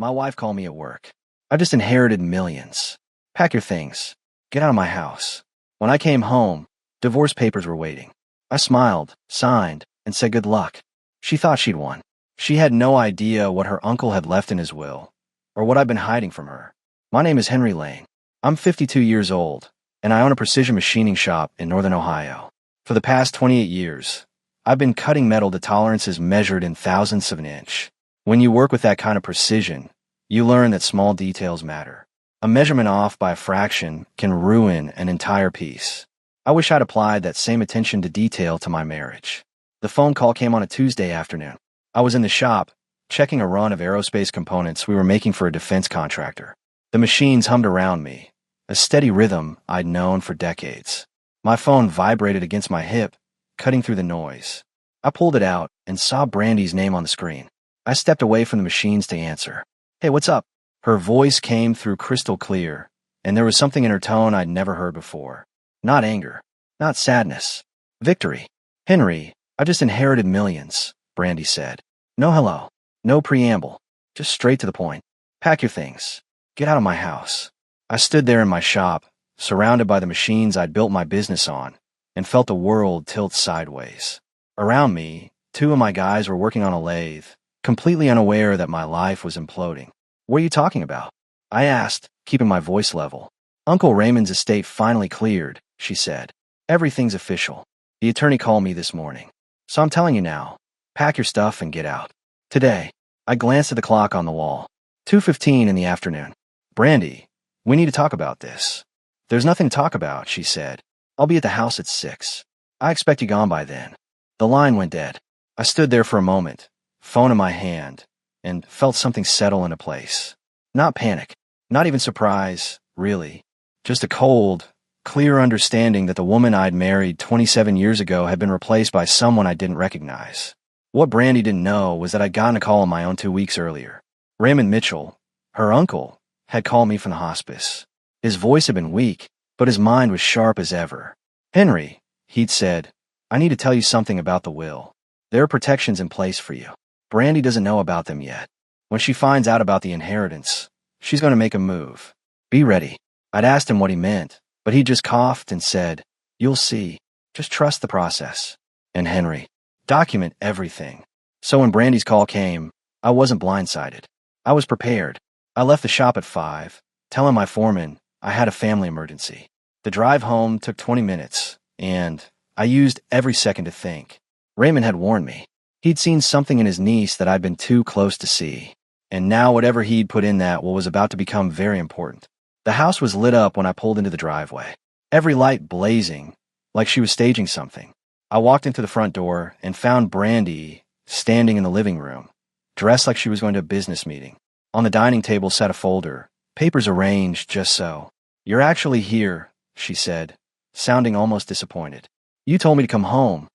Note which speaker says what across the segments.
Speaker 1: My wife called me at work. I just inherited millions. Pack your things. Get out of my house. When I came home, divorce papers were waiting. I smiled, signed, and said good luck. She thought she'd won. She had no idea what her uncle had left in his will, or what I'd been hiding from her. My name is Henry Lane. I'm 52 years old, and I own a precision machining shop in Northern Ohio. For the past 28 years, I've been cutting metal to tolerances measured in thousandths of an inch. When you work with that kind of precision, you learn that small details matter. A measurement off by a fraction can ruin an entire piece. I wish I'd applied that same attention to detail to my marriage. The phone call came on a Tuesday afternoon. I was in the shop, checking a run of aerospace components we were making for a defense contractor. The machines hummed around me, a steady rhythm I'd known for decades. My phone vibrated against my hip, cutting through the noise. I pulled it out and saw Brandy's name on the screen. I stepped away from the machines to answer. "Hey, what's up?" Her voice came through crystal clear, and there was something in her tone I'd never heard before. Not anger, not sadness. Victory. "Henry, I just inherited millions," Brandy said. "No hello, no preamble, just straight to the point. Pack your things. Get out of my house." I stood there in my shop, surrounded by the machines I'd built my business on, and felt the world tilt sideways. Around me, two of my guys were working on a lathe, completely unaware that my life was imploding. "What are you talking about?" I asked, keeping my voice level. "Uncle Raymond's estate finally cleared," she said. "Everything's official. The attorney called me this morning. So I'm telling you now, pack your stuff and get out. Today." I glanced at the clock on the wall. 2:15 in the afternoon. "Brandy, we need to talk about this." "There's nothing to talk about," she said. "I'll be at the house at 6. I expect you gone by then." The line went dead. I stood there for a moment, phone in my hand, and felt something settle into place. Not panic, not even surprise, really. Just a cold, clear understanding that the woman I'd married 27 years ago had been replaced by someone I didn't recognize. What Brandy didn't know was that I'd gotten a call on my own 2 weeks earlier. Raymond Mitchell, her uncle, had called me from the hospice. His voice had been weak, but his mind was sharp as ever. "Henry," he'd said, "I need to tell you something about the will. There are protections in place for you. Brandy doesn't know about them yet. When she finds out about the inheritance, she's going to make a move. Be ready." I'd asked him what he meant, but he just coughed and said, "You'll see. Just trust the process. And Henry, document everything." So when Brandy's call came, I wasn't blindsided. I was prepared. I left the shop at 5, telling my foreman I had a family emergency. The drive home took 20 minutes, and I used every second to think. Raymond had warned me. He'd seen something in his niece that I'd been too close to see. And now whatever he'd put in that was about to become very important. The house was lit up when I pulled into the driveway. Every light blazing, like she was staging something. I walked into the front door and found Brandy standing in the living room, dressed like she was going to a business meeting. On the dining table sat a folder, papers arranged just so. "You're actually here," she said, sounding almost disappointed. "You told me to come home,"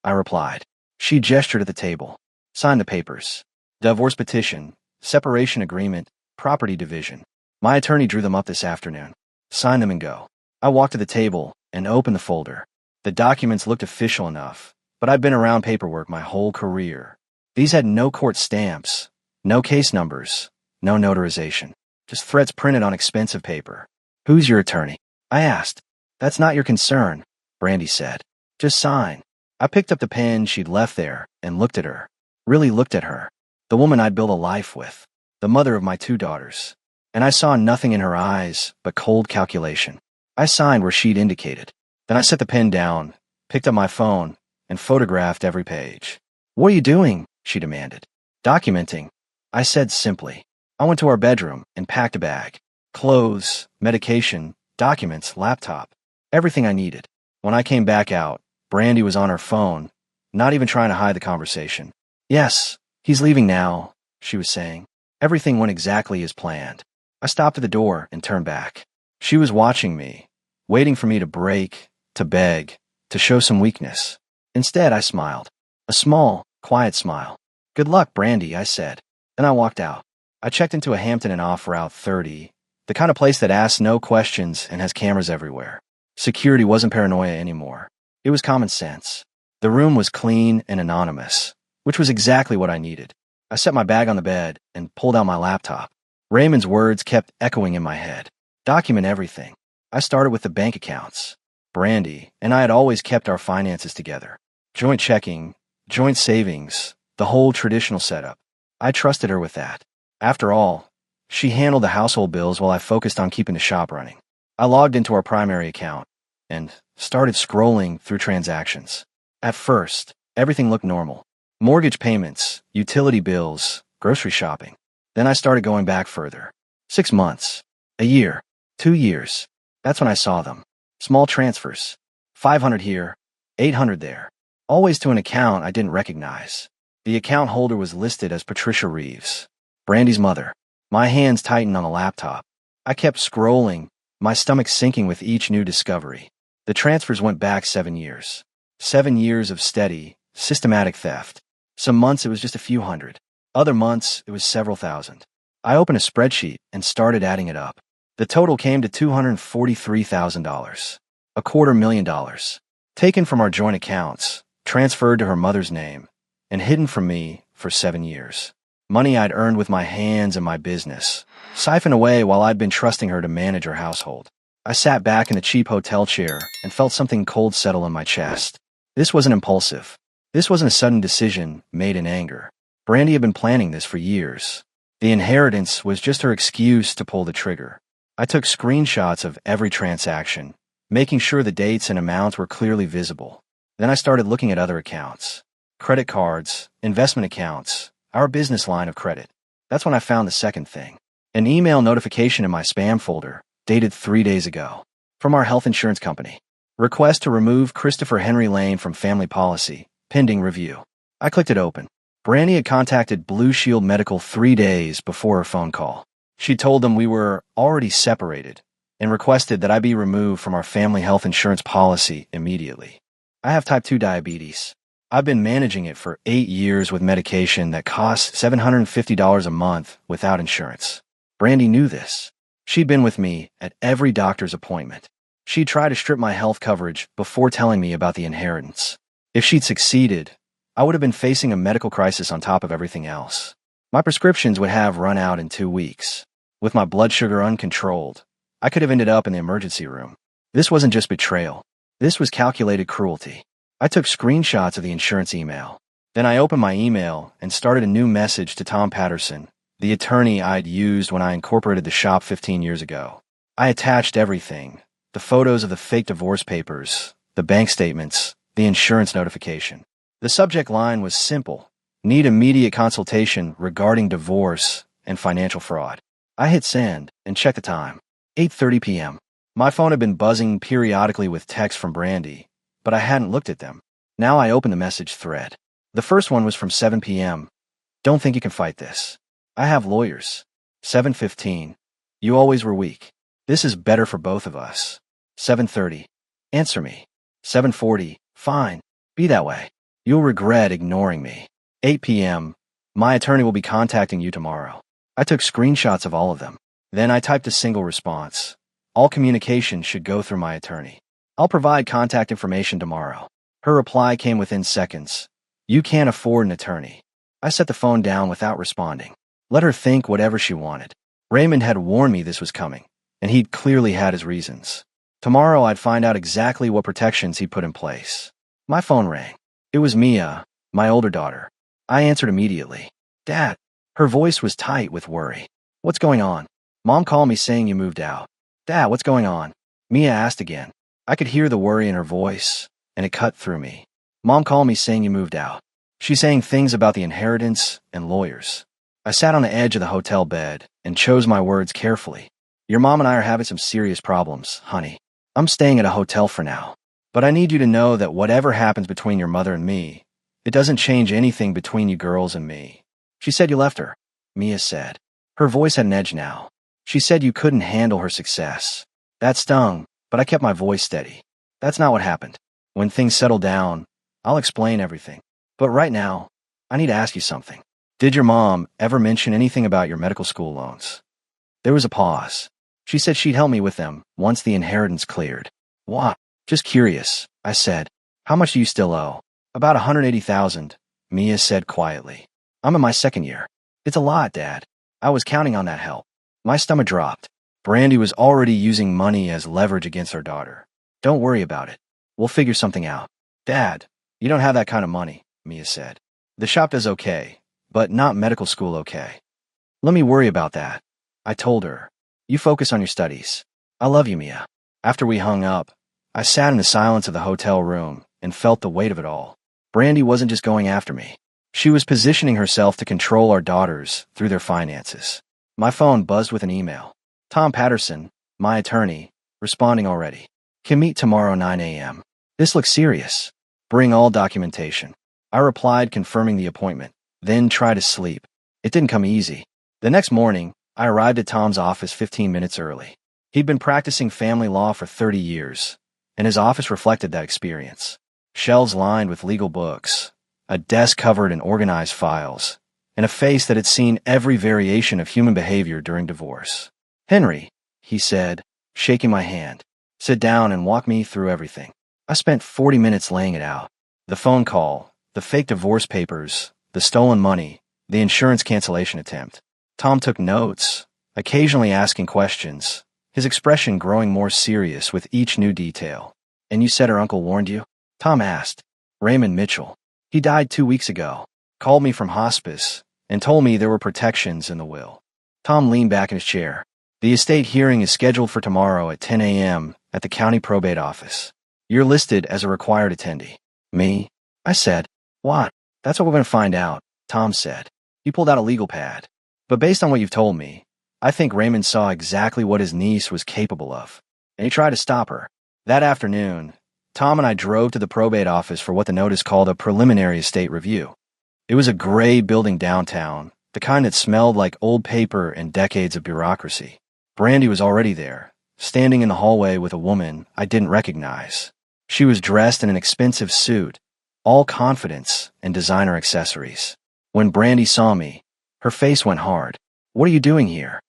Speaker 1: I replied. She gestured at the table. "Sign the papers. Divorce petition, separation agreement, property division. My attorney drew them up this afternoon. Sign them and go." I walked to the table and opened the folder. The documents looked official enough, but I've been around paperwork my whole career. These had no court stamps, no case numbers, no notarization. Just threads printed on expensive paper. "Who's your attorney?" I asked. "That's not your concern," Brandy said. "Just sign." I picked up the pen she'd left there and looked at her. Really looked at her. The woman I'd built a life with. The mother of my 2 daughters. And I saw nothing in her eyes but cold calculation. I signed where she'd indicated. Then I set the pen down, picked up my phone, and photographed every page. "What are you doing?" she demanded. "Documenting," I said simply. I went to our bedroom and packed a bag. Clothes, medication, documents, laptop. Everything I needed. When I came back out, Brandy was on her phone, not even trying to hide the conversation. "Yes, he's leaving now," she was saying. "Everything went exactly as planned." I stopped at the door and turned back. She was watching me, waiting for me to break, to beg, to show some weakness. Instead, I smiled. A small, quiet smile. "Good luck, Brandy," I said. Then I walked out. I checked into a Hampton Inn off Route 30, the kind of place that asks no questions and has cameras everywhere. Security wasn't paranoia anymore. It was common sense. The room was clean and anonymous, which was exactly what I needed. I set my bag on the bed and pulled out my laptop. Raymond's words kept echoing in my head. Document everything. I started with the bank accounts. Brandy and I had always kept our finances together. Joint checking, joint savings, the whole traditional setup. I trusted her with that. After all, she handled the household bills while I focused on keeping the shop running. I logged into our primary account and started scrolling through transactions. At first, everything looked normal. Mortgage payments, utility bills, grocery shopping. Then I started going back further. 6 months, a year, 2 years. That's when I saw them. Small transfers. 500 here, 800 there. Always to an account I didn't recognize. The account holder was listed as Patricia Reeves, Brandy's mother. My hands tightened on the laptop. I kept scrolling, my stomach sinking with each new discovery. The transfers went back 7 years. 7 years of steady, systematic theft. Some months it was just a few hundred. Other months it was several thousand. I opened a spreadsheet and started adding it up. The total came to $243,000. $250,000. Taken from our joint accounts, transferred to her mother's name, and hidden from me for 7 years. Money I'd earned with my hands and my business, siphoned away while I'd been trusting her to manage our household. I sat back in the cheap hotel chair and felt something cold settle in my chest. This wasn't impulsive. This wasn't a sudden decision made in anger. Brandy had been planning this for years. The inheritance was just her excuse to pull the trigger. I took screenshots of every transaction, making sure the dates and amounts were clearly visible. Then I started looking at other accounts. Credit cards, investment accounts, our business line of credit. That's when I found the second thing. An email notification in my spam folder, dated 3 days ago. From our health insurance company. Request to remove Christopher Henry Lane from family policy, pending review. I clicked it open. Brandy had contacted Blue Shield Medical 3 days before her phone call. She told them we were already separated and requested that I be removed from our family health insurance policy immediately. I have type 2 diabetes. I've been managing it for 8 years with medication that costs $750 a month without insurance. Brandy knew this. She'd been with me at every doctor's appointment. She'd tried to strip my health coverage before telling me about the inheritance. If she'd succeeded, I would have been facing a medical crisis on top of everything else. My prescriptions would have run out in 2 weeks. With my blood sugar uncontrolled, I could have ended up in the emergency room. This wasn't just betrayal. This was calculated cruelty. I took screenshots of the insurance email. Then I opened my email and started a new message to Tom Patterson, the attorney I'd used when I incorporated the shop 15 years ago. I attached everything, the photos of the fake divorce papers, the bank statements, the insurance notification. The subject line was simple: need immediate consultation regarding divorce and financial fraud. I hit send and checked the time. 8:30 p.m. My phone had been buzzing periodically with texts from Brandy, but I hadn't looked at them. Now I opened the message thread. The first one was from 7 p.m. Don't think you can fight this. I have lawyers. 7:15. You always were weak. This is better for both of us. 7:30. Answer me. 7:40. Fine. Be that way. You'll regret ignoring me. 8 p.m. My attorney will be contacting you tomorrow. I took screenshots of all of them. Then I typed a single response. All communication should go through my attorney. I'll provide contact information tomorrow. Her reply came within seconds. You can't afford an attorney. I set the phone down without responding. Let her think whatever she wanted. Raymond had warned me this was coming, and he'd clearly had his reasons. Tomorrow I'd find out exactly what protections he'd put in place. My phone rang. It was Mia, my older daughter. I answered immediately. Dad. Her voice was tight with worry. What's going on? Mom called me saying you moved out. Dad, what's going on? Mia asked again. I could hear the worry in her voice, and it cut through me. Mom called me saying you moved out. She's saying things about the inheritance and lawyers. I sat on the edge of the hotel bed and chose my words carefully. Your mom and I are having some serious problems, honey. I'm staying at a hotel for now. But I need you to know that whatever happens between your mother and me, it doesn't change anything between you girls and me. She said you left her, Mia said. Her voice had an edge now. She said you couldn't handle her success. That stung, but I kept my voice steady. That's not what happened. When things settle down, I'll explain everything. But right now, I need to ask you something. Did your mom ever mention anything about your medical school loans? There was a pause. She said she'd help me with them once the inheritance cleared. What? Just curious, I said. How much do you still owe? About $180,000, Mia said quietly. I'm in my second year. It's a lot, Dad. I was counting on that help. My stomach dropped. Brandy was already using money as leverage against our daughter. Don't worry about it. We'll figure something out. Dad, you don't have that kind of money, Mia said. The shop does okay, but not medical school okay. Let me worry about that. I told her. You focus on your studies. I love you, Mia. After we hung up, I sat in the silence of the hotel room and felt the weight of it all. Brandy wasn't just going after me. She was positioning herself to control our daughters through their finances. My phone buzzed with an email. Tom Patterson, my attorney, responding already. Can meet tomorrow 9 a.m. This looks serious. Bring all documentation. I replied confirming the appointment, then tried to sleep. It didn't come easy. The next morning, I arrived at Tom's office 15 minutes early. He'd been practicing family law for 30 years, and his office reflected that experience. Shelves lined with legal books, a desk covered in organized files, and a face that had seen every variation of human behavior during divorce. Henry, he said, shaking my hand, sit down and walk me through everything. I spent 40 minutes laying it out. The phone call, the fake divorce papers, the stolen money, the insurance cancellation attempt. Tom took notes, occasionally asking questions, his expression growing more serious with each new detail. And you said her uncle warned you? Tom asked. Raymond Mitchell. He died 2 weeks ago, called me from hospice, and told me there were protections in the will. Tom leaned back in his chair. The estate hearing is scheduled for tomorrow at 10 a.m. at the county probate office. You're listed as a required attendee. Me? I said. What? That's what we're going to find out, Tom said. He pulled out a legal pad. But based on what you've told me, I think Raymond saw exactly what his niece was capable of, and he tried to stop her. That afternoon, Tom and I drove to the probate office for what the notice called a preliminary estate review. It was a gray building downtown, the kind that smelled like old paper and decades of bureaucracy. Brandy was already there, standing in the hallway with a woman I didn't recognize. She was dressed in an expensive suit, all confidence and designer accessories. When Brandy saw me, her face went hard. What are you doing here?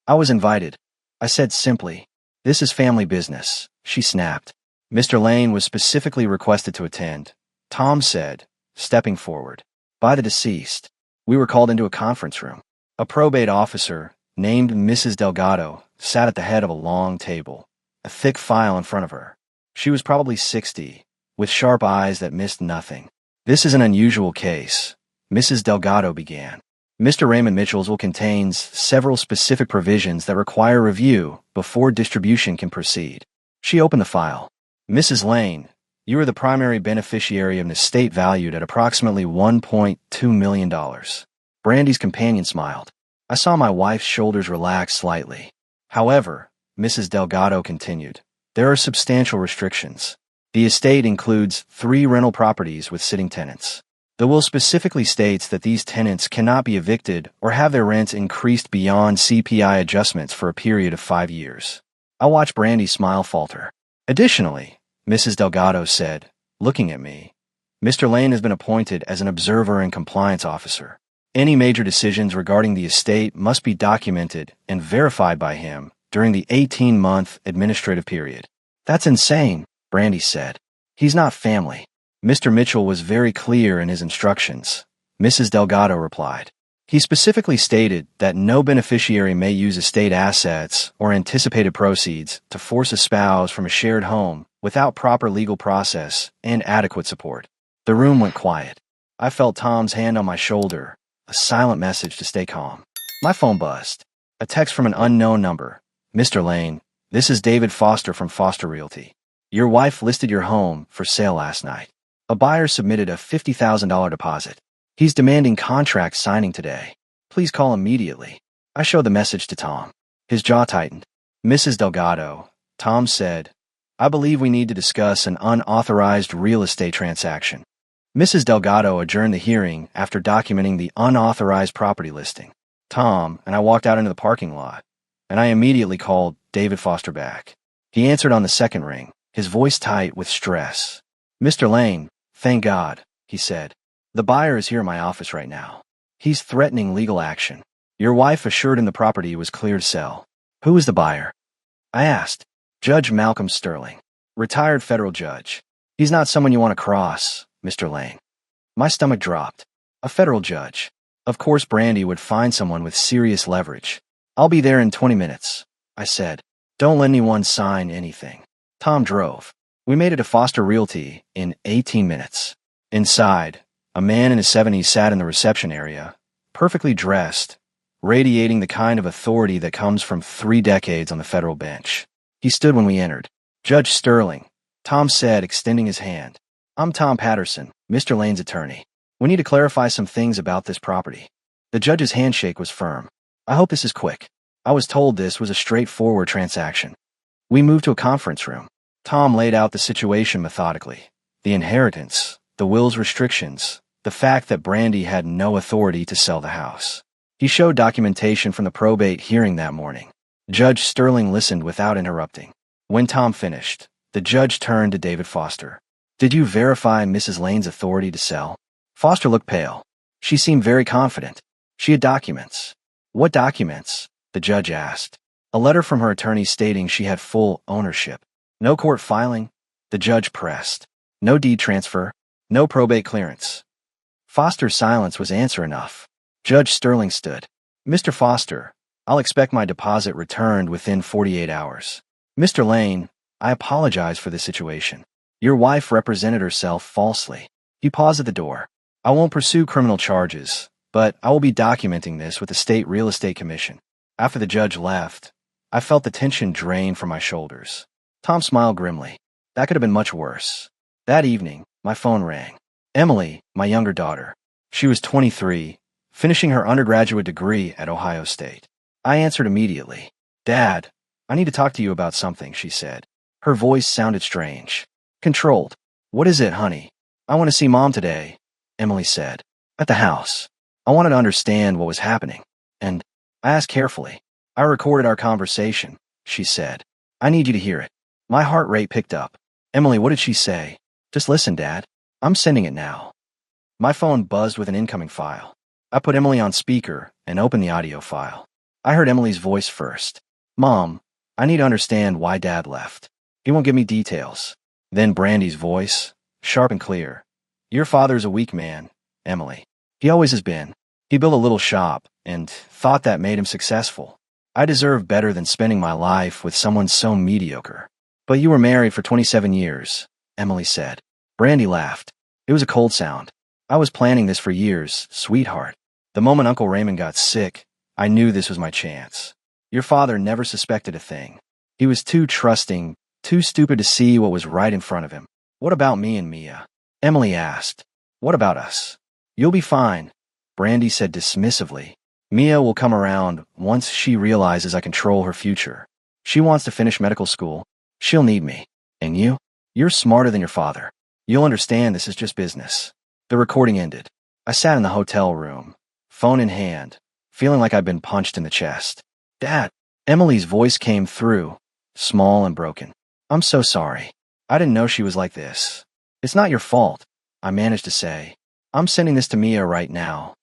Speaker 1: I was invited. I said simply, this is family business, she snapped. Mr. Lane was specifically requested to attend, Tom said, stepping forward. By the deceased, we were called into a conference room. A probate officer, named Mrs. Delgado, sat at the head of a long table, a thick file in front of her. She was probably 60, with sharp eyes that missed nothing. This is an unusual case, Mrs. Delgado began. Mr. Raymond Mitchell's will contains several specific provisions that require review before distribution can proceed. She opened the file. Mrs. Lane, you are the primary beneficiary of an estate valued at approximately $1.2 million. Brandy's companion smiled. I saw my wife's shoulders relax slightly. However, Mrs. Delgado continued, there are substantial restrictions. The estate includes 3 rental properties with sitting tenants. The will specifically states that these tenants cannot be evicted or have their rents increased beyond CPI adjustments for a period of 5 years. I watched Brandy's smile falter. Additionally, Mrs. Delgado said, looking at me, Mr. Lane has been appointed as an observer and compliance officer. Any major decisions regarding the estate must be documented and verified by him during the 18-month administrative period. That's insane, Brandy said. He's not family. Mr. Mitchell was very clear in his instructions, Mrs. Delgado replied. He specifically stated that no beneficiary may use estate assets or anticipated proceeds to force a spouse from a shared home without proper legal process and adequate support. The room went quiet. I felt Tom's hand on my shoulder, a silent message to stay calm. My phone buzzed. A text from an unknown number. Mr. Lane, this is David Foster from Foster Realty. Your wife listed your home for sale last night. A buyer submitted a $50,000 deposit. He's demanding contract signing today. Please call immediately. I showed the message to Tom. His jaw tightened. Mrs. Delgado, Tom said, I believe we need to discuss an unauthorized real estate transaction. Mrs. Delgado adjourned the hearing after documenting the unauthorized property listing. Tom and I walked out into the parking lot, and I immediately called David Foster back. He answered on the second ring, his voice tight with stress. Mr. Lane, thank God, he said. The buyer is here in my office right now. He's threatening legal action. Your wife assured him the property was clear to sell. Who is the buyer? I asked. Judge Malcolm Sterling, retired federal judge. He's not someone you want to cross, Mr. Lane. My stomach dropped. A federal judge. Of course Brandy would find someone with serious leverage. I'll be there in 20 minutes, I said. Don't let anyone sign anything. Tom drove. We made it to Foster Realty in 18 minutes. Inside, a man in his 70s sat in the reception area, perfectly dressed, radiating the kind of authority that comes from 3 decades on the federal bench. He stood when we entered. Judge Sterling, Tom said, extending his hand. I'm Tom Patterson, Mr. Lane's attorney. We need to clarify some things about this property. The judge's handshake was firm. I hope this is quick. I was told this was a straightforward transaction. We moved to a conference room. Tom laid out the situation methodically. The inheritance, the will's restrictions, the fact that Brandy had no authority to sell the house. He showed documentation from the probate hearing that morning. Judge Sterling listened without interrupting. When Tom finished, the judge turned to David Foster. Did you verify Mrs. Lane's authority to sell? Foster looked pale. She seemed very confident. She had documents. What documents? The judge asked. A letter from her attorney stating she had full ownership. No court filing? The judge pressed. No deed transfer. No probate clearance. Foster's silence was answer enough. Judge Sterling stood. Mr. Foster, I'll expect my deposit returned within 48 hours. Mr. Lane, I apologize for this situation. Your wife represented herself falsely. He paused at the door. I won't pursue criminal charges, but I will be documenting this with the State Real Estate Commission. After the judge left, I felt the tension drain from my shoulders. Tom smiled grimly. That could have been much worse. That evening, my phone rang. Emily, my younger daughter. She was 23, finishing her undergraduate degree at Ohio State. I answered immediately. Dad, I need to talk to you about something, she said. Her voice sounded strange. Controlled. What is it, honey? I want to see Mom today, Emily said. At the house. I wanted to understand what was happening. And I asked carefully. I recorded our conversation, she said. I need you to hear it. My heart rate picked up. Emily, what did she say? Just listen, Dad. I'm sending it now. My phone buzzed with an incoming file. I put Emily on speaker and opened the audio file. I heard Emily's voice first. Mom, I need to understand why Dad left. He won't give me details. Then Brandy's voice, sharp and clear. Your father's a weak man, Emily. He always has been. He built a little shop and thought that made him successful. I deserve better than spending my life with someone so mediocre. But you were married for 27 years, Emily said. Brandy laughed. It was a cold sound. I was planning this for years, sweetheart. The moment Uncle Raymond got sick, I knew this was my chance. Your father never suspected a thing. He was too trusting, too stupid to see what was right in front of him. What about me and Mia? Emily asked. What about us? You'll be fine, Brandy said dismissively. Mia will come around once she realizes I control her future. She wants to finish medical school. She'll need me. And you? You're smarter than your father. You'll understand this is just business. The recording ended. I sat in the hotel room, phone in hand, feeling like I'd been punched in the chest. Dad, Emily's voice came through, small and broken. I'm so sorry. I didn't know she was like this. It's not your fault, I managed to say. I'm sending this to Mia right now,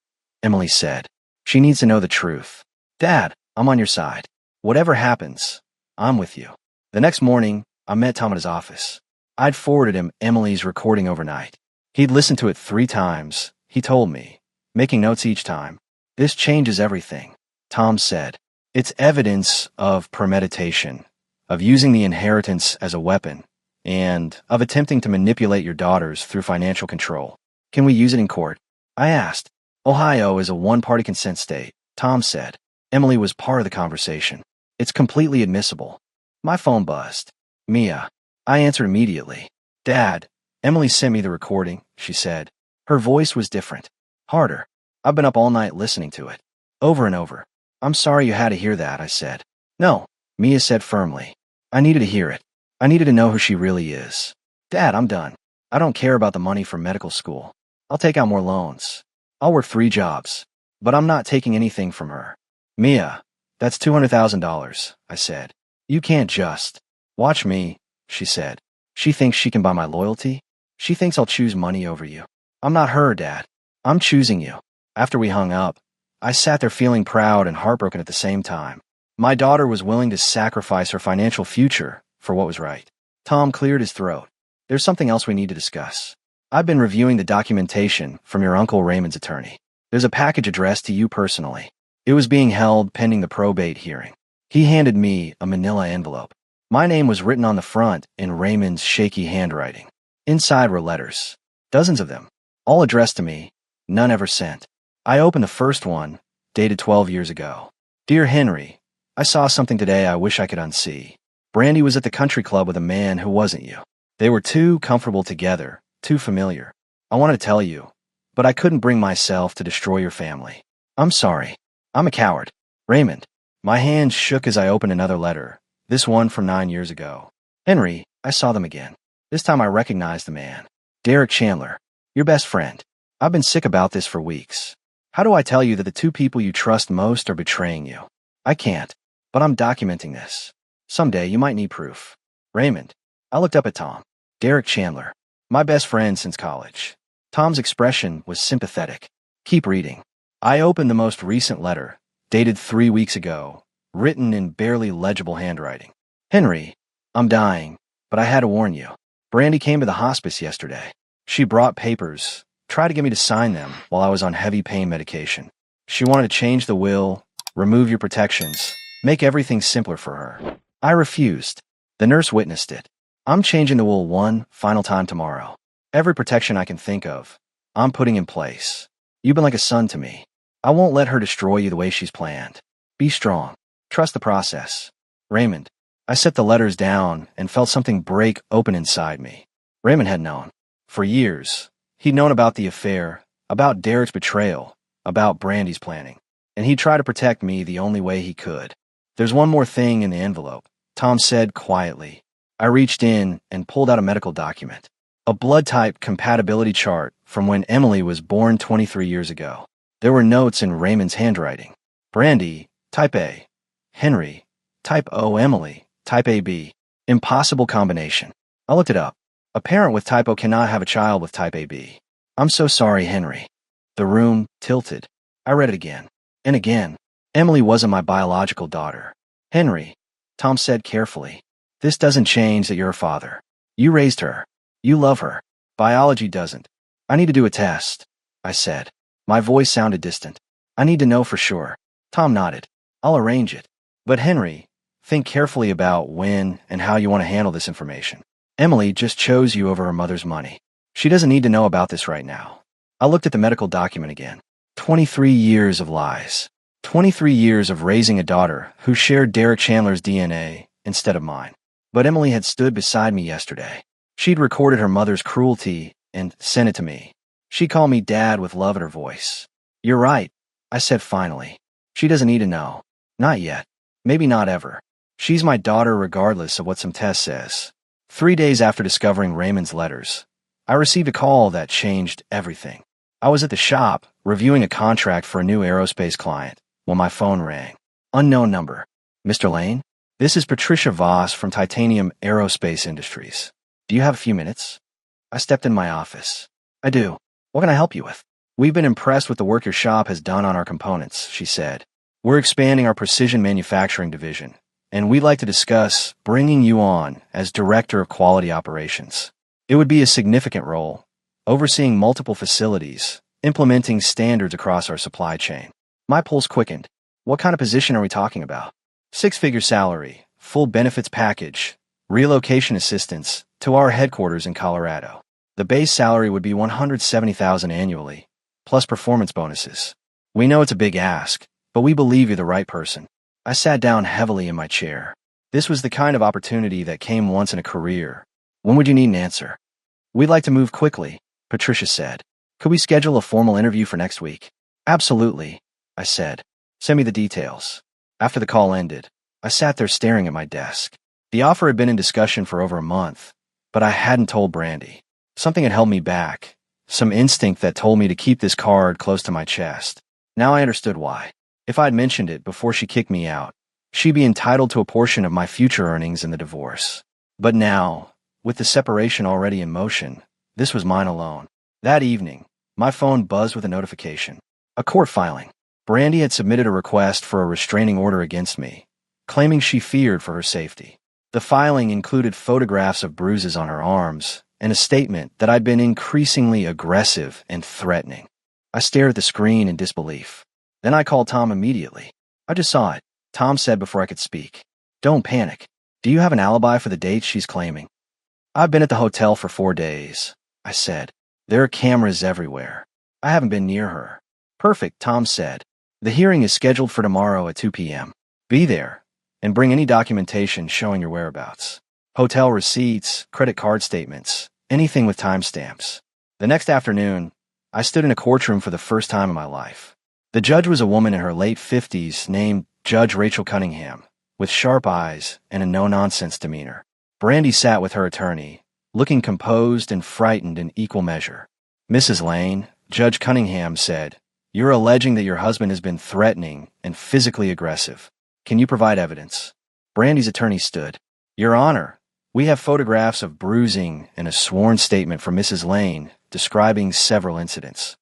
Speaker 1: Emily said. She needs to know the truth. Dad, I'm on your side. Whatever happens, I'm with you. The next morning, I met Tom at his office. I'd forwarded him Emily's recording overnight. He'd listened to it 3 times, he told me, making notes each time. This changes everything, Tom said. It's evidence of premeditation, of using the inheritance as a weapon, and of attempting to manipulate your daughters through financial control. Can we use it in court? I asked. Ohio is a one-party consent state, Tom said. Emily was part of the conversation. It's completely admissible. My phone buzzed. Mia. I answered immediately. Dad, Emily sent me the recording, she said. Her voice was different. Harder. I've been up all night listening to it. Over and over. I'm sorry you had to hear that, I said. No, Mia said firmly. I needed to hear it. I needed to know who she really is. Dad, I'm done. I don't care about the money for medical school. I'll take out more loans. I'll work 3 jobs. But I'm not taking anything from her. Mia, that's $200,000, I said. You can't just. Watch me, she said. She thinks she can buy my loyalty? She thinks I'll choose money over you. I'm not her, Dad. I'm choosing you. After we hung up, I sat there feeling proud and heartbroken at the same time. My daughter was willing to sacrifice her financial future for what was right. Tom cleared his throat. There's something else we need to discuss. I've been reviewing the documentation from your Uncle Raymond's attorney. There's a package addressed to you personally. It was being held pending the probate hearing. He handed me a manila envelope. My name was written on the front in Raymond's shaky handwriting. Inside were letters. Dozens of them. All addressed to me. None ever sent. I opened the first one, dated 12 years ago. Dear Henry, I saw something today I wish I could unsee. Brandy was at the country club with a man who wasn't you. They were too comfortable together, too familiar. I wanted to tell you, but I couldn't bring myself to destroy your family. I'm sorry. I'm a coward. Raymond. My hands shook as I opened another letter, this one from 9 years ago. Henry, I saw them again. This time I recognized the man. Derek Chandler, your best friend. I've been sick about this for weeks. How do I tell you that the two people you trust most are betraying you? I can't, but I'm documenting this. Someday you might need proof. Raymond. I looked up at Tom. Derek Chandler, my best friend since college. Tom's expression was sympathetic. Keep reading. I opened the most recent letter, dated 3 weeks ago, written in barely legible handwriting. Henry, I'm dying, but I had to warn you. Brandy came to the hospice yesterday. She brought papers, tried to get me to sign them while I was on heavy pain medication. She wanted to change the will, remove your protections, make everything simpler for her. I refused. The nurse witnessed it. I'm changing the will one final time tomorrow. Every protection I can think of, I'm putting in place. You've been like a son to me. I won't let her destroy you the way she's planned. Be strong. Trust the process. Raymond. I set the letters down and felt something break open inside me. Raymond had known. For years, he'd known about the affair, about Derek's betrayal, about Brandy's planning. And he tried to protect me the only way he could. There's one more thing in the envelope, Tom said quietly. I reached in and pulled out a medical document. A blood type compatibility chart from when Emily was born 23 years ago. There were notes in Raymond's handwriting. Brandy, type A. Henry, type O. Emily, type AB. Impossible combination. I looked it up. A parent with type O cannot have a child with type AB. I'm so sorry, Henry. The room tilted. I read it again. And again. Emily wasn't my biological daughter. Henry, Tom said carefully. This doesn't change that you're a father. You raised her. You love her. Biology doesn't. I need to do a test, I said. My voice sounded distant. I need to know for sure. Tom nodded. I'll arrange it. But Henry, think carefully about when and how you want to handle this information. Emily just chose you over her mother's money. She doesn't need to know about this right now. I looked at the medical document again. 23 years of lies. 23 years of raising a daughter who shared Derek Chandler's DNA instead of mine. But Emily had stood beside me yesterday. She'd recorded her mother's cruelty and sent it to me. She called me Dad with love in her voice. You're right, I said finally. She doesn't need to know. Not yet. Maybe not ever. She's my daughter regardless of what some test says. 3 days after discovering Raymond's letters, I received a call that changed everything. I was at the shop, reviewing a contract for a new aerospace client, when my phone rang. Unknown number. Mr. Lane? This is Patricia Voss from Titanium Aerospace Industries. Do you have a few minutes? I stepped in my office. I do. What can I help you with? We've been impressed with the work your shop has done on our components, she said. We're expanding our precision manufacturing division, and we'd like to discuss bringing you on as Director of Quality Operations. It would be a significant role, overseeing multiple facilities, implementing standards across our supply chain. My pulse quickened. What kind of position are we talking about? 6-figure salary, full benefits package, relocation assistance to our headquarters in Colorado. The base salary would be $170,000 annually, plus performance bonuses. We know it's a big ask, but we believe you're the right person. I sat down heavily in my chair. This was the kind of opportunity that came once in a career. When would you need an answer? We'd like to move quickly, Patricia said. Could we schedule a formal interview for next week? Absolutely, I said. Send me the details. After the call ended, I sat there staring at my desk. The offer had been in discussion for over a month, but I hadn't told Brandy. Something had held me back, some instinct that told me to keep this card close to my chest. Now I understood why. If I'd mentioned it before she kicked me out, she'd be entitled to a portion of my future earnings in the divorce. But now, with the separation already in motion, this was mine alone. That evening, my phone buzzed with a notification. A court filing. Brandy had submitted a request for a restraining order against me, claiming she feared for her safety. The filing included photographs of bruises on her arms and a statement that I'd been increasingly aggressive and threatening. I stared at the screen in disbelief. Then I called Tom immediately. I just saw it, Tom said before I could speak. Don't panic. Do you have an alibi for the dates she's claiming? I've been at the hotel for 4 days, I said. There are cameras everywhere. I haven't been near her. Perfect, Tom said. The hearing is scheduled for tomorrow at 2 p.m. Be there, and bring any documentation showing your whereabouts. Hotel receipts, credit card statements, anything with timestamps. The next afternoon, I stood in a courtroom for the first time in my life. The judge was a woman in her late 50s named Judge Rachel Cunningham, with sharp eyes and a no-nonsense demeanor. Brandy sat with her attorney, looking composed and frightened in equal measure. Mrs. Lane, Judge Cunningham said, "You're alleging that your husband has been threatening and physically aggressive. Can you provide evidence?" Brandy's attorney stood. "Your Honor, we have photographs of bruising and a sworn statement from Mrs. Lane describing several incidents."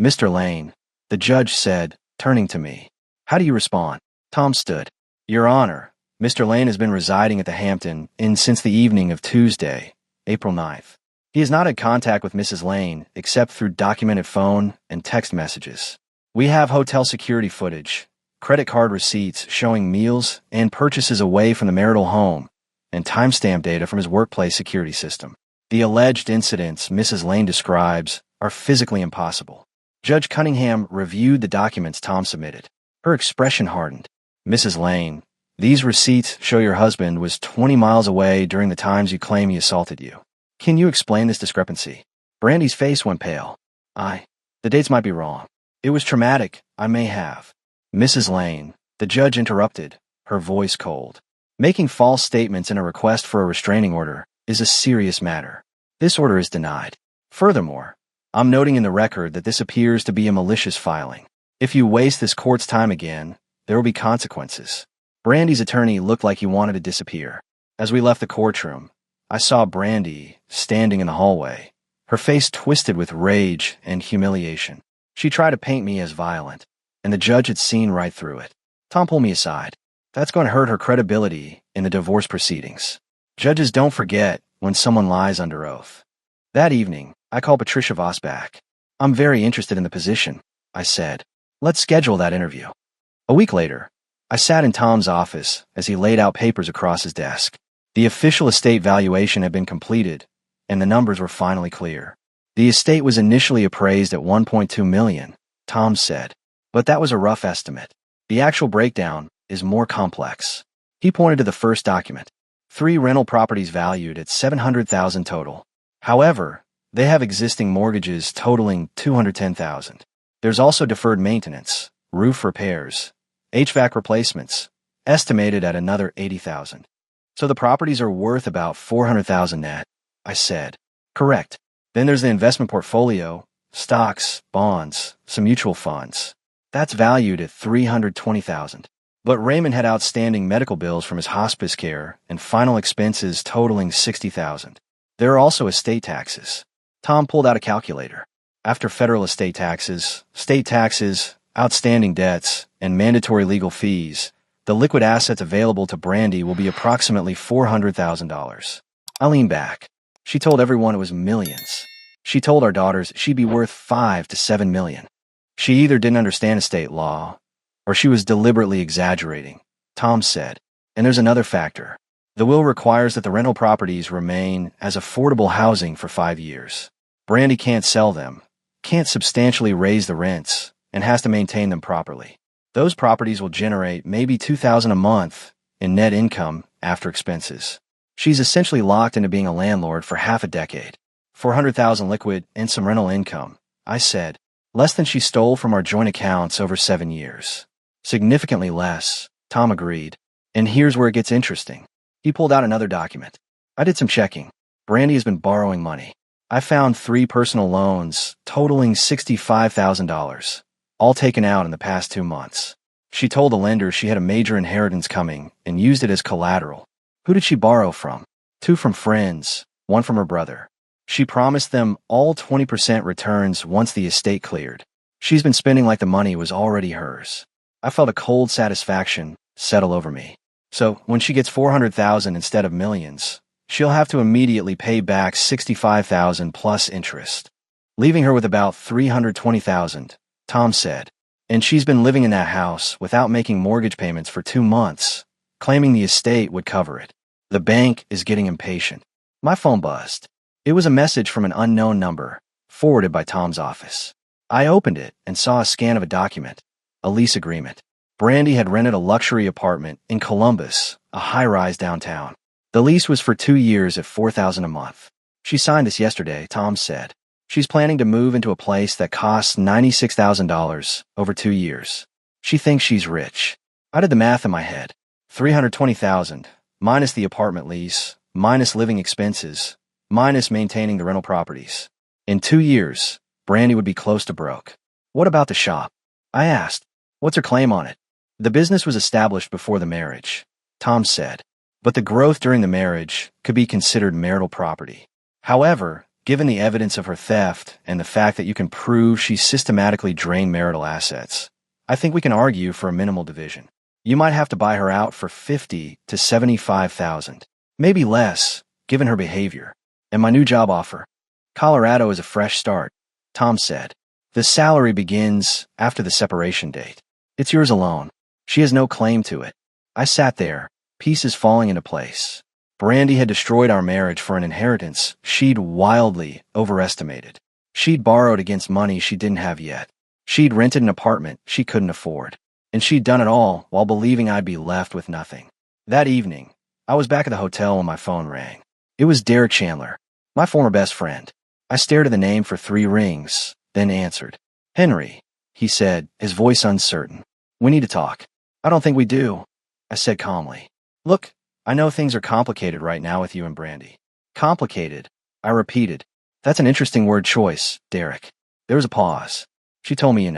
Speaker 1: "Mr. Lane," the judge said, turning to me. "How do you respond?" Tom stood. "Your Honor, Mr. Lane has been residing at the Hampton Inn since the evening of Tuesday, April 9th. He has not had contact with Mrs. Lane except through documented phone and text messages. We have hotel security footage, credit card receipts showing meals and purchases away from the marital home, and timestamp data from his workplace security system. The alleged incidents Mrs. Lane describes are physically impossible." Judge Cunningham reviewed the documents Tom submitted. Her expression hardened. "Mrs. Lane, these receipts show your husband was 20 miles away during the times you claim he assaulted you. Can you explain this discrepancy?" Brandy's face went pale. The dates might be wrong. It was traumatic, I may have." "Mrs. Lane," the judge interrupted, her voice cold. "Making false statements in a request for a restraining order is a serious matter. This order is denied. Furthermore, I'm noting in the record that this appears to be a malicious filing. If you waste this court's time again, there will be consequences." Brandy's attorney looked like he wanted to disappear. As we left the courtroom, I saw Brandy standing in the hallway, her face twisted with rage and humiliation. She tried to paint me as violent, and the judge had seen right through it. Tom pulled me aside. "That's going to hurt her credibility in the divorce proceedings. Judges don't forget when someone lies under oath." That evening, I called Patricia Voss back. "I'm very interested in the position," I said. "Let's schedule that interview." A week later, I sat in Tom's office as he laid out papers across his desk. The official estate valuation had been completed, and the numbers were finally clear. The estate was initially appraised at $1.2 million, Tom said, but that was a rough estimate. The actual breakdown is more complex. He pointed to the first document. 3 rental properties valued at $700,000 total. However, they have existing mortgages totaling $210,000. There's also deferred maintenance, roof repairs, HVAC replacements, estimated at another $80,000. "So the properties are worth about $400,000 net," I said. "Correct. Then there's the investment portfolio, stocks, bonds, some mutual funds. That's valued at $320,000. But Raymond had outstanding medical bills from his hospice care and final expenses totaling $60,000. There are also estate taxes." Tom pulled out a calculator. "After federal estate taxes, state taxes, outstanding debts, and mandatory legal fees, the liquid assets available to Brandy will be approximately $400,000. I leaned back. She told everyone it was millions. She told our daughters she'd be worth $5 to $7 million. She either didn't understand estate law, or she was deliberately exaggerating, Tom said. And there's another factor. The will requires that the rental properties remain as affordable housing for 5 years. Brandy can't sell them, can't substantially raise the rents, and has to maintain them properly. Those properties will generate maybe $2,000 a month in net income after expenses. She's essentially locked into being a landlord for half a decade. $400,000 liquid and some rental income, I said. Less than she stole from our joint accounts over 7 years. Significantly less, Tom agreed. And here's where it gets interesting. He pulled out another document. I did some checking. Brandy has been borrowing money. I found 3 personal loans totaling $65,000. All taken out in the past 2 months. She told the lender she had a major inheritance coming and used it as collateral. Who did she borrow from? 2 from friends, 1 from her brother. She promised them all 20% returns once the estate cleared. She's been spending like the money was already hers. I felt a cold satisfaction settle over me. So when she gets $400,000 instead of millions, she'll have to immediately pay back $65,000 plus interest, leaving her with about $320,000. Tom said. And she's been living in that house without making mortgage payments for 2 months, claiming the estate would cover it. The bank is getting impatient. My phone buzzed. It was a message from an unknown number, forwarded by Tom's office. I opened it and saw a scan of a document, a lease agreement. Brandy had rented a luxury apartment in Columbus, a high-rise downtown. The lease was for 2 years at $4,000 a month. She signed this yesterday, Tom said. She's planning to move into a place that costs $96,000 over 2 years. She thinks she's rich. I did the math in my head. $320,000, minus the apartment lease, minus living expenses, minus maintaining the rental properties. In 2 years, Brandy would be close to broke. What about the shop? I asked. What's her claim on it? The business was established before the marriage, Tom said, but the growth during the marriage could be considered marital property. However, given the evidence of her theft and the fact that you can prove she systematically drained marital assets, I think we can argue for a minimal division. You might have to buy her out for $50,000 to $75,000, maybe less, given her behavior. And my new job offer. Colorado is a fresh start, Tom said. The salary begins after the separation date. It's yours alone. She has no claim to it. I sat there, pieces falling into place. Brandy had destroyed our marriage for an inheritance she'd wildly overestimated. She'd borrowed against money she didn't have yet. She'd rented an apartment she couldn't afford. And she'd done it all while believing I'd be left with nothing. That evening, I was back at the hotel when my phone rang. It was Derek Chandler, my former best friend. I stared at the name for 3 rings, then answered. Henry, he said, his voice uncertain. We need to talk. I don't think we do, I said calmly. Look, I know things are complicated right now with you and Brandy. Complicated, I repeated. That's an interesting word choice, Derek. There was a pause. She told me,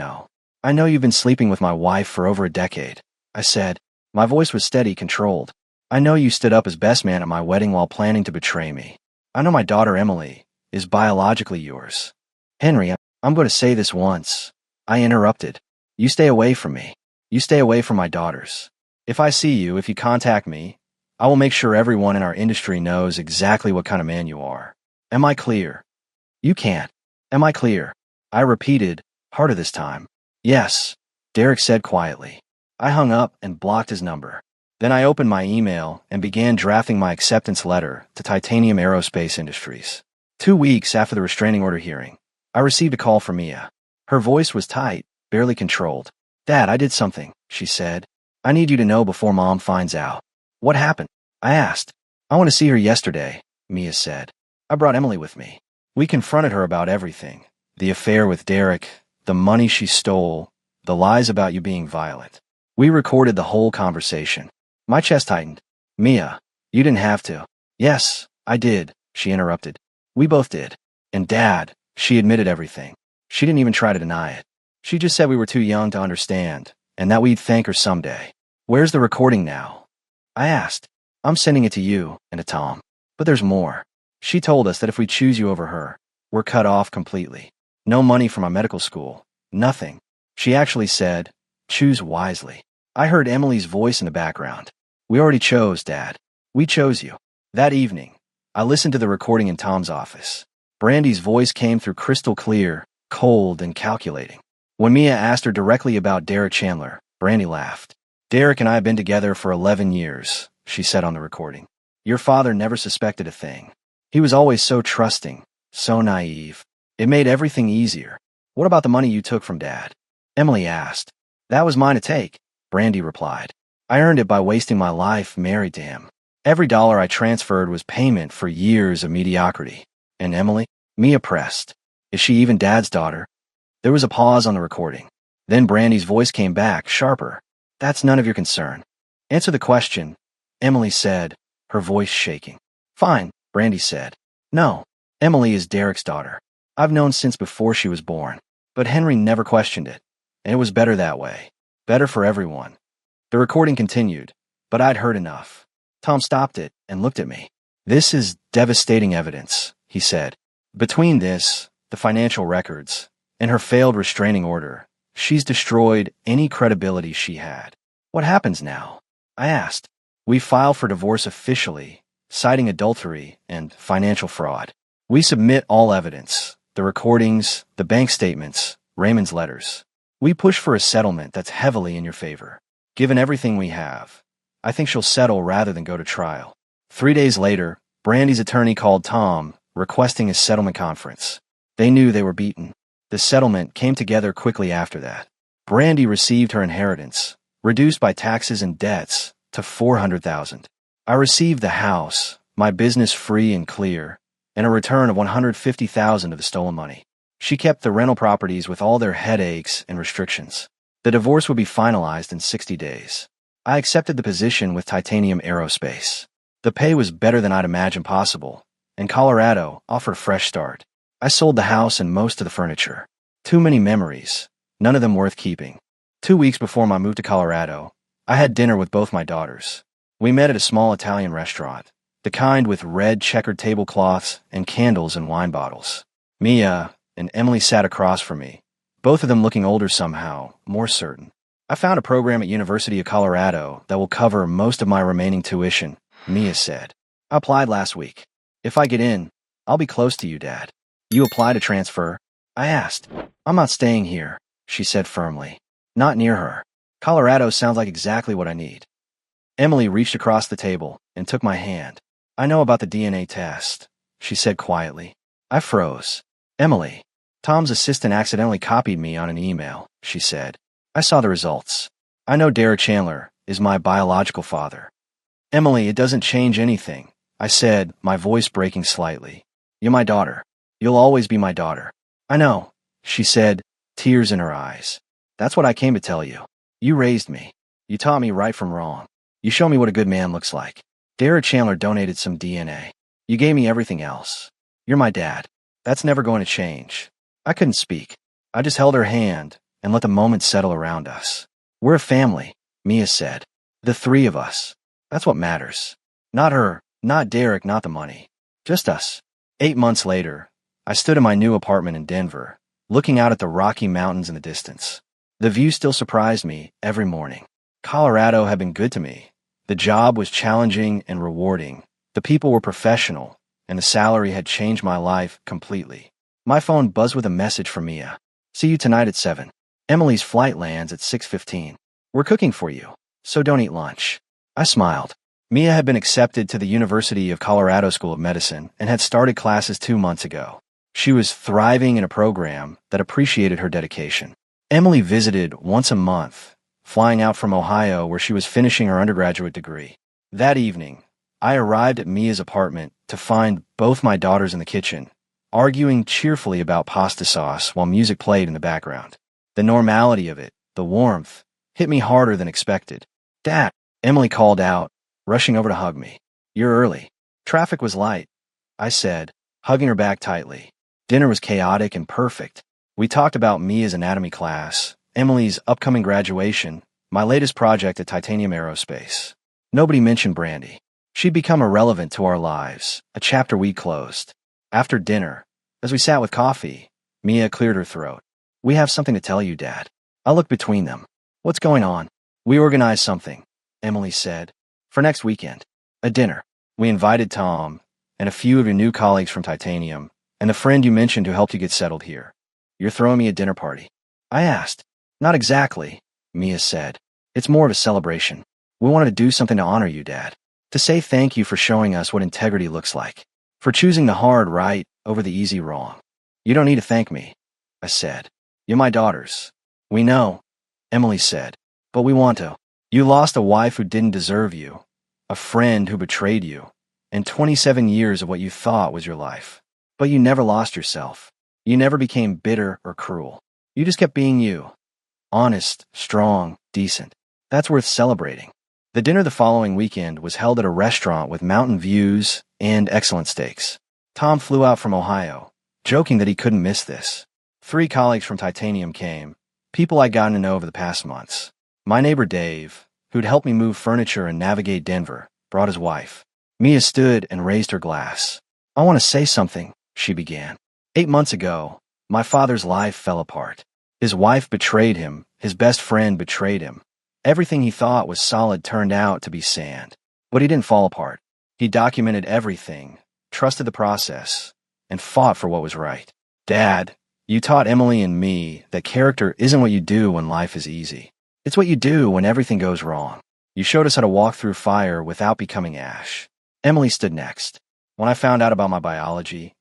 Speaker 1: I know you've been sleeping with my wife for over a decade, I said. My voice was steady, controlled. I know you stood up as best man at my wedding while planning to betray me. I know my daughter Emily is biologically yours. Henry, I'm going to say this once. I interrupted. You stay away from me. You stay away from my daughters. If I see you, if you contact me, I will make sure everyone in our industry knows exactly what kind of man you are. Am I clear? You can't. Am I clear? I repeated, harder this time. Yes, Derek said quietly. I hung up and blocked his number. Then I opened my email and began drafting my acceptance letter to Titanium Aerospace Industries. 2 weeks after the restraining order hearing, I received a call from Mia. Her voice was tight, barely controlled. Dad, I did something, she said. I need you to know before Mom finds out. What happened? I asked. I want to see her yesterday, Mia said. I brought Emily with me. We confronted her about everything. The affair with Derek, the money she stole, the lies about you being violent. We recorded the whole conversation. My chest tightened. Mia, you didn't have to. Yes, I did, she interrupted. We both did. And Dad, she admitted everything. She didn't even try to deny it. She just said we were too young to understand, and that we'd thank her someday. Where's the recording now? I asked. I'm sending it to you and to Tom. But there's more. She told us that if we choose you over her, we're cut off completely. No money from my medical school. Nothing. She actually said, choose wisely. I heard Emily's voice in the background. We already chose, Dad. We chose you. That evening, I listened to the recording in Tom's office. Brandy's voice came through crystal clear, cold, and calculating. When Mia asked her directly about Derek Chandler, Brandy laughed. Derek and I have been together for 11 years, she said on the recording. Your father never suspected a thing. He was always so trusting, so naive. It made everything easier. What about the money you took from Dad? Emily asked. That was mine to take, Brandy replied. I earned it by wasting my life married to him. Every dollar I transferred was payment for years of mediocrity. And Emily? Mia pressed. Is she even Dad's daughter? There was a pause on the recording. Then Brandy's voice came back, sharper. That's none of your concern. Answer the question, Emily said, her voice shaking. Fine, Brandy said. No, Emily is Derek's daughter. I've known since before she was born. But Henry never questioned it. And it was better that way. Better for everyone. The recording continued, but I'd heard enough. Tom stopped it and looked at me. This is devastating evidence, he said. Between this, the financial records, and her failed restraining order, she's destroyed any credibility she had. What happens now? I asked. We file for divorce officially, citing adultery and financial fraud. We submit all evidence, the recordings, the bank statements, Raymond's letters. We push for a settlement that's heavily in your favor. Given everything we have, I think she'll settle rather than go to trial. 3 days later, Brandy's attorney called Tom, requesting a settlement conference. They knew they were beaten. The settlement came together quickly after that. Brandy received her inheritance, reduced by taxes and debts, to $400,000. I received the house, my business free and clear, and a return of $150,000 of the stolen money. She kept the rental properties with all their headaches and restrictions. The divorce would be finalized in 60 days. I accepted the position with Titanium Aerospace. The pay was better than I'd imagined possible, and Colorado offered a fresh start. I sold the house and most of the furniture. Too many memories, none of them worth keeping. 2 weeks before my move to Colorado, I had dinner with both my daughters. We met at a small Italian restaurant, the kind with red checkered tablecloths and candles and wine bottles. Mia and Emily sat across from me, both of them looking older somehow, more certain. I found a program at University of Colorado that will cover most of my remaining tuition, Mia said. I applied last week. If I get in, I'll be close to you, Dad. You apply to transfer? I asked. I'm not staying here, she said firmly. Not near her. Colorado sounds like exactly what I need. Emily reached across the table and took my hand. I know about the DNA test, she said quietly. I froze. Emily, Tom's assistant accidentally copied me on an email, she said. I saw the results. I know Derek Chandler is my biological father. Emily, it doesn't change anything, I said, my voice breaking slightly. You're my daughter. You'll always be my daughter. I know, she said, tears in her eyes. That's what I came to tell you. You raised me. You taught me right from wrong. You showed me what a good man looks like. Derek Chandler donated some DNA. You gave me everything else. You're my dad. That's never going to change. I couldn't speak. I just held her hand and let the moment settle around us. We're a family, Mia said. The three of us. That's what matters. Not her, not Derek, not the money. Just us. 8 months later, I stood in my new apartment in Denver, looking out at the Rocky Mountains in the distance. The view still surprised me every morning. Colorado had been good to me. The job was challenging and rewarding. The people were professional, and the salary had changed my life completely. My phone buzzed with a message from Mia. See you tonight at 7. Emily's flight lands at 6:15. We're cooking for you, so don't eat lunch. I smiled. Mia had been accepted to the University of Colorado School of Medicine and had started classes 2 months ago. She was thriving in a program that appreciated her dedication. Emily visited once a month, flying out from Ohio where she was finishing her undergraduate degree. That evening, I arrived at Mia's apartment to find both my daughters in the kitchen, arguing cheerfully about pasta sauce while music played in the background. The normality of it, the warmth, hit me harder than expected. Dad, Emily called out, rushing over to hug me. You're early. Traffic was light, I said, hugging her back tightly. Dinner was chaotic and perfect. We talked about Mia's anatomy class, Emily's upcoming graduation, my latest project at Titanium Aerospace. Nobody mentioned Brandy. She'd become irrelevant to our lives, a chapter we closed. After dinner, as we sat with coffee, Mia cleared her throat. We have something to tell you, Dad. I looked between them. What's going on? We organized something, Emily said, for next weekend. A dinner. We invited Tom and a few of your new colleagues from Titanium and the friend you mentioned who helped you get settled here. You're throwing me a dinner party. I asked. Not exactly, Mia said. It's more of a celebration. We wanted to do something to honor you, Dad. To say thank you for showing us what integrity looks like. For choosing the hard right over the easy wrong. You don't need to thank me, I said. You're my daughters. We know, Emily said, but we want to. You lost a wife who didn't deserve you, a friend who betrayed you, and 27 years of what you thought was your life. But you never lost yourself. You never became bitter or cruel. You just kept being you. Honest, strong, decent. That's worth celebrating. The dinner the following weekend was held at a restaurant with mountain views and excellent steaks. Tom flew out from Ohio, joking that he couldn't miss this. 3 colleagues from Titanium came, people I'd gotten to know over the past months. My neighbor Dave, who'd helped me move furniture and navigate Denver, brought his wife. Mia stood and raised her glass. I want to say something, she began. 8 months ago, my father's life fell apart. His wife betrayed him, his best friend betrayed him. Everything he thought was solid turned out to be sand. But he didn't fall apart. He documented everything, trusted the process, and fought for what was right. Dad, You taught Emily and me that character isn't what you do when life is easy. It's what you do when everything goes wrong. You showed us how to walk through fire without becoming ash. Emily stood next. When I found out about my biology,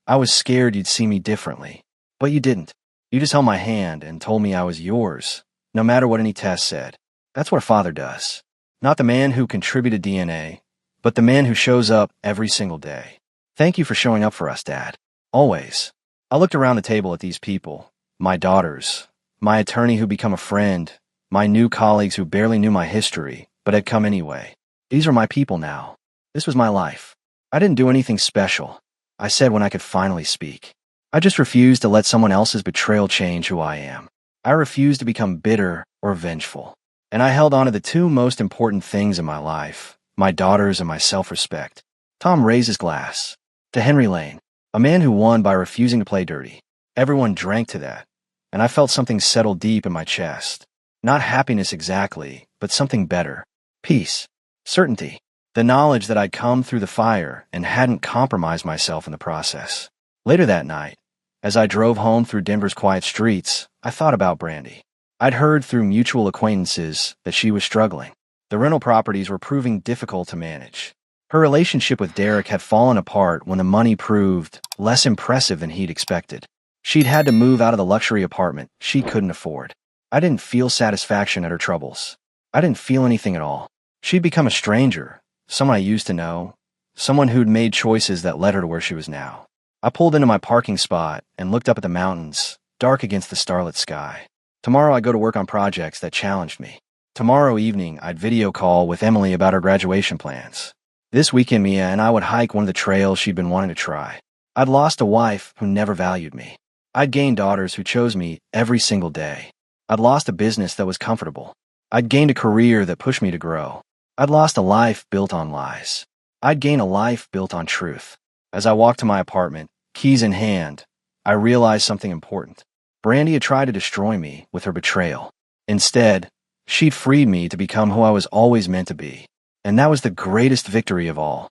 Speaker 1: I was scared you'd see me differently. But you didn't. You just held my hand and told me I was yours, no matter what any test said. That's what a father does. Not the man who contributed DNA, but the man who shows up every single day. Thank you for showing up for us, Dad. Always. I looked around the table at these people, my daughters, my attorney who became a friend, my new colleagues who barely knew my history, but had come anyway. These are my people now. This was my life. I didn't do anything special, I said when I could finally speak. I just refused to let someone else's betrayal change who I am. I refused to become bitter or vengeful. And I held on to the two most important things in my life, my daughters and my self-respect. Tom raised his glass. To Henry Lane, a man who won by refusing to play dirty. Everyone drank to that, and I felt something settle deep in my chest. Not happiness exactly, but something better. Peace. Certainty. The knowledge that I'd come through the fire and hadn't compromised myself in the process. Later that night, as I drove home through Denver's quiet streets, I thought about Brandy. I'd heard through mutual acquaintances that she was struggling. The rental properties were proving difficult to manage. Her relationship with Derek had fallen apart when the money proved less impressive than he'd expected. She'd had to move out of the luxury apartment she couldn't afford. I didn't feel satisfaction at her troubles. I didn't feel anything at all. She'd become a stranger, someone I used to know, someone who'd made choices that led her to where she was now. I pulled into my parking spot and looked up at the mountains, dark against the starlit sky. Tomorrow I'd go to work on projects that challenged me. Tomorrow evening I'd video call with Emily about her graduation plans. This weekend Mia and I would hike one of the trails she'd been wanting to try. I'd lost a wife who never valued me. I'd gained daughters who chose me every single day. I'd lost a business that was comfortable. I'd gained a career that pushed me to grow. I'd lost a life built on lies. I'd gained a life built on truth. As I walked to my apartment, keys in hand, I realized something important. Brandy had tried to destroy me with her betrayal. Instead, she'd freed me to become who I was always meant to be. And that was the greatest victory of all.